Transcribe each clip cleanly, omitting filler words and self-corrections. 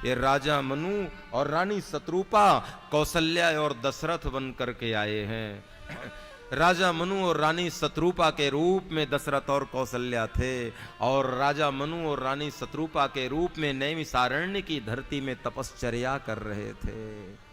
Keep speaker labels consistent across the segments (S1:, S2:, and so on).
S1: ये राजा मनु और रानी शत्रुपा कौशल्या और दशरथ बन करके आए हैं। राजा मनु और रानी शत्रुपा के रूप में दशरथ और कौशल्या थे, और राजा मनु और रानी शत्रुपा के रूप में नैमिषारण्य की धरती में तपश्चर्या कर रहे थे।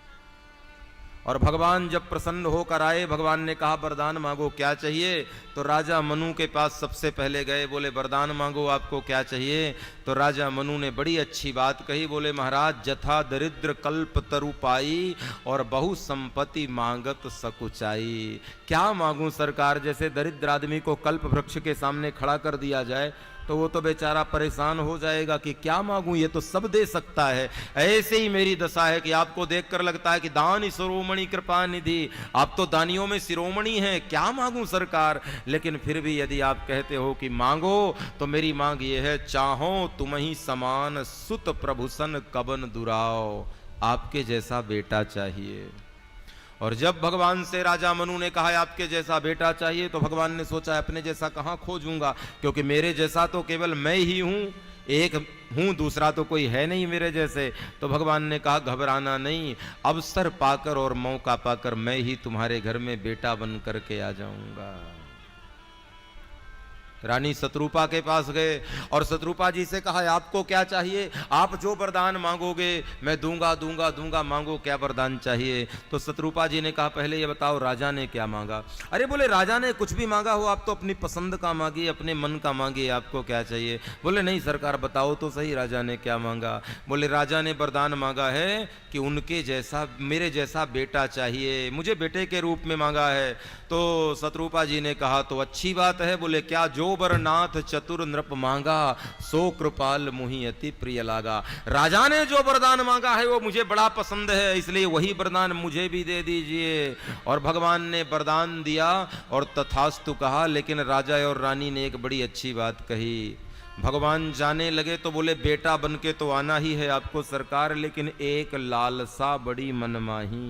S1: और भगवान जब प्रसन्न होकर आए, भगवान ने कहा वरदान मांगो, क्या चाहिए? तो राजा मनु के पास सबसे पहले गए, बोले वरदान मांगो, आपको क्या चाहिए? तो राजा मनु ने बड़ी अच्छी बात कही, बोले महाराज जथा दरिद्र कल्प तरु पाई और बहु संपत्ति मांगत सकुचाई। क्या मांगूं सरकार? जैसे दरिद्र आदमी को कल्प वृक्ष के सामने खड़ा कर दिया जाए तो वो तो बेचारा परेशान हो जाएगा कि क्या मांगूं, ये तो सब दे सकता है। ऐसे ही मेरी दशा है कि आपको देखकर लगता है कि दान शिरोमणि कृपा निधि, आप तो दानियों में शिरोमणि हैं, क्या मांगूं सरकार? लेकिन फिर भी यदि आप कहते हो कि मांगो, तो मेरी मांग ये है, चाहो तुम ही समान सुत प्रभुसन कबन दुराओ, आपके जैसा बेटा चाहिए। और जब भगवान से राजा मनु ने कहा आपके जैसा बेटा चाहिए, तो भगवान ने सोचा अपने जैसा कहां खोजूंगा, क्योंकि मेरे जैसा तो केवल मैं ही हूं, एक हूं, दूसरा तो कोई है नहीं मेरे जैसे। तो भगवान ने कहा घबराना नहीं, अवसर पाकर और मौका पाकर मैं ही तुम्हारे घर में बेटा बन करके आ जाऊंगा। रानी शत्रुपा के पास गए और शत्रुपा जी से कहा आपको क्या चाहिए? आप जो वरदान मांगोगे मैं दूंगा दूंगा दूंगा, मांगो क्या वरदान चाहिए? तो शत्रुपा जी ने कहा पहले ये बताओ राजा ने क्या मांगा? अरे बोले राजा ने कुछ भी मांगा हो, आप तो अपनी पसंद का मांगिए, अपने मन का मांगिए, आपको क्या चाहिए? बोले नहीं सरकार बताओ तो सही राजा ने क्या मांगा। बोले राजा ने वरदान मांगा है कि उनके जैसा, मेरे जैसा बेटा चाहिए, मुझे बेटे के रूप में मांगा है। तो शत्रुपा जी ने कहा तो अच्छी बात है। बोले क्या? जो बरनाथ चतुर नृप मांगा, सो कृपाल मुहि अति प्रिय लागा। राजा ने जो वरदान मांगा है वो मुझे बड़ा पसंद है, इसलिए वही वरदान मुझे भी दे दीजिए। और भगवान ने वरदान दिया और तथास्तु कहा। लेकिन राजा और रानी ने एक बड़ी अच्छी बात कही। भगवान जाने लगे तो बोले बेटा बन के तो आना ही है आपको सरकार, लेकिन एक लालसा बड़ी मनमाही।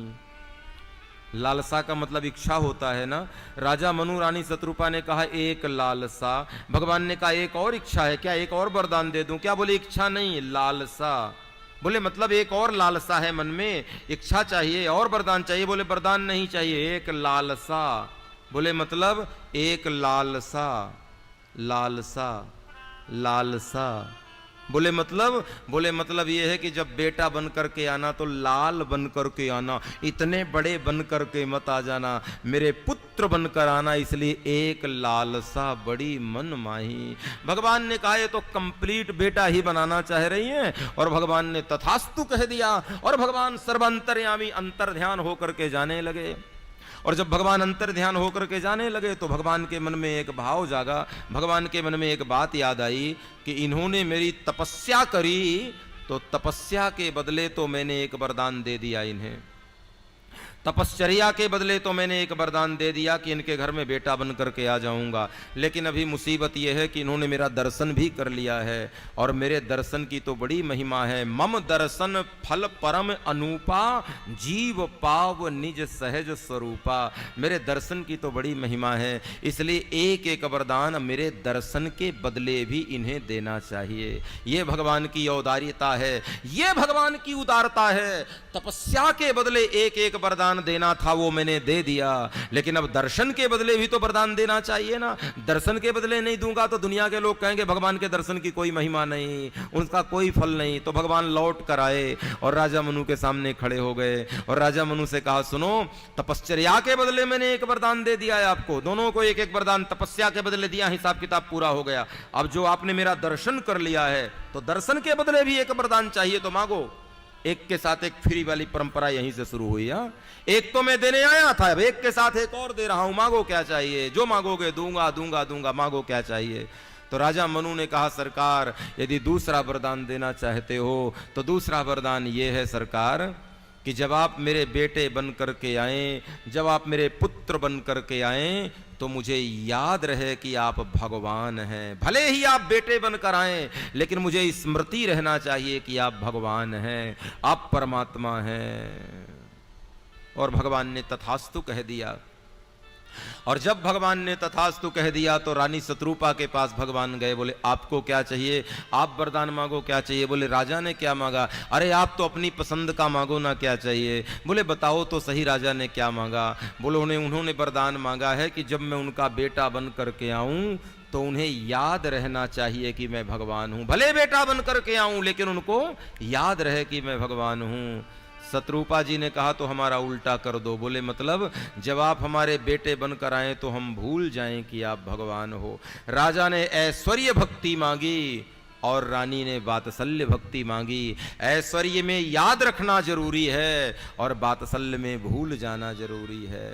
S1: लालसा का मतलब इच्छा होता है ना। राजा मनु रानी शत्रुपा ने कहा एक लालसा। भगवान ने कहा एक और इच्छा है क्या? एक और वरदान दे दूं क्या? बोले इच्छा नहीं, लालसा। बोले मतलब एक और लालसा है मन में, इच्छा चाहिए और वरदान चाहिए? बोले वरदान नहीं चाहिए, एक लालसा। बोले मतलब एक लालसा, लालसा, लालसा। बोले मतलब ये है कि जब बेटा बन करके आना तो लाल बन करके आना, इतने बड़े बन करके मत आ जाना, मेरे पुत्र बनकर आना, इसलिए एक लालसा बड़ी मन माही। भगवान ने कहा ये तो कंप्लीट बेटा ही बनाना चाह रही हैं, और भगवान ने तथास्तु कह दिया। और भगवान सर्वांतर्यामी अंतर ध्यान होकर के जाने लगे। और जब भगवान अंतर ध्यान होकर के जाने लगे तो भगवान के मन में एक भाव जागा, भगवान के मन में एक बात याद आई कि इन्होंने मेरी तपस्या करी तो तपस्या के बदले तो मैंने एक वरदान दे दिया इन्हें, तपश्चर्या के बदले तो मैंने एक वरदान दे दिया कि इनके घर में बेटा बन करके आ जाऊंगा। लेकिन अभी मुसीबत यह है कि इन्होंने मेरा दर्शन भी कर लिया है, और मेरे दर्शन की तो बड़ी महिमा है। मम दर्शन फल परम अनूपा, जीव पाव निज सहज स्वरूपा। मेरे दर्शन की तो बड़ी महिमा है, इसलिए एक एक वरदान मेरे दर्शन के बदले भी इन्हें देना चाहिए। ये भगवान की औदार्यता है, ये भगवान की उदारता है। तपस्या के बदले एक एक वरदान देना था वो मैंने दे दिया, लेकिन अब दर्शन के बदले भी तो वरदान देना चाहिए ना। दर्शन के बदले नहीं दूंगा तो दुनिया के लोग कहेंगे भगवान के दर्शन की कोई महिमा नहीं, उनका कोई फल नहीं। तो भगवान लौट कर आए और राजा मनु के सामने खड़े हो गए, और राजा मनु से कहा सुनो, तपश्चर्या के बदले मैंने एक वरदान दे दिया है आपको, दोनों को एक एक वरदान तपस्या के बदले दिया, हिसाब किताब पूरा हो गया। अब जो आपने मेरा दर्शन कर लिया है तो दर्शन के बदले भी एक वरदान चाहिए, तो मांगो। एक के साथ एक फ्री वाली परंपरा यहीं से शुरू हुई। एक तो मैं देने आया था, अब एक के साथ एक और दे रहा हूं, मांगो क्या चाहिए? जो मांगोगे दूंगा दूंगा दूंगा, मांगो क्या चाहिए? तो राजा मनु ने कहा सरकार यदि दूसरा वरदान देना चाहते हो तो दूसरा वरदान ये है सरकार कि जब आप मेरे बेटे बन करके आए, जब आप मेरे पुत्र बन करके आए, तो मुझे याद रहे कि आप भगवान हैं। भले ही आप बेटे बनकर आए, लेकिन मुझे स्मृति रहना चाहिए कि आप भगवान हैं, आप परमात्मा हैं। और भगवान ने तथास्तु कह दिया। और जब भगवान ने तथास्तु कह दिया तो रानी शत्रुपा के पास भगवान गए, बोले आपको क्या चाहिए, आप वरदान मांगो, क्या चाहिए। बोले राजा ने क्या मांगा, अरे आप तो अपनी पसंद का मांगो ना, क्या चाहिए। बोले बताओ तो सही राजा ने क्या मांगा। बोले उन्होंने वरदान मांगा है कि जब मैं उनका बेटा बन करके आऊं तो उन्हें याद रहना चाहिए कि मैं भगवान हूं, भले बेटा बन करके आऊं लेकिन उनको याद रहे कि मैं भगवान हूं। शत्रुपा जी ने कहा तो हमारा उल्टा कर दो। बोले मतलब जब आप हमारे बेटे बनकर आए तो हम भूल जाएं कि आप भगवान हो। राजा ने ऐश्वर्य भक्ति मांगी और रानी ने वात्सल्य भक्ति मांगी। ऐश्वर्य में याद रखना जरूरी है और वात्सल्य में भूल जाना जरूरी है।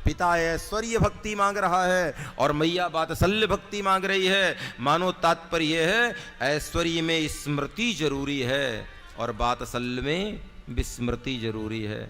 S1: पिता ऐश्वर्य भक्ति मांग रहा है और मैया वात्सल्य भक्ति मांग रही है। मानो तात्पर्य है ऐश्वर्य में स्मृति जरूरी है और वात्सल्य में विस्मृति जरूरी है।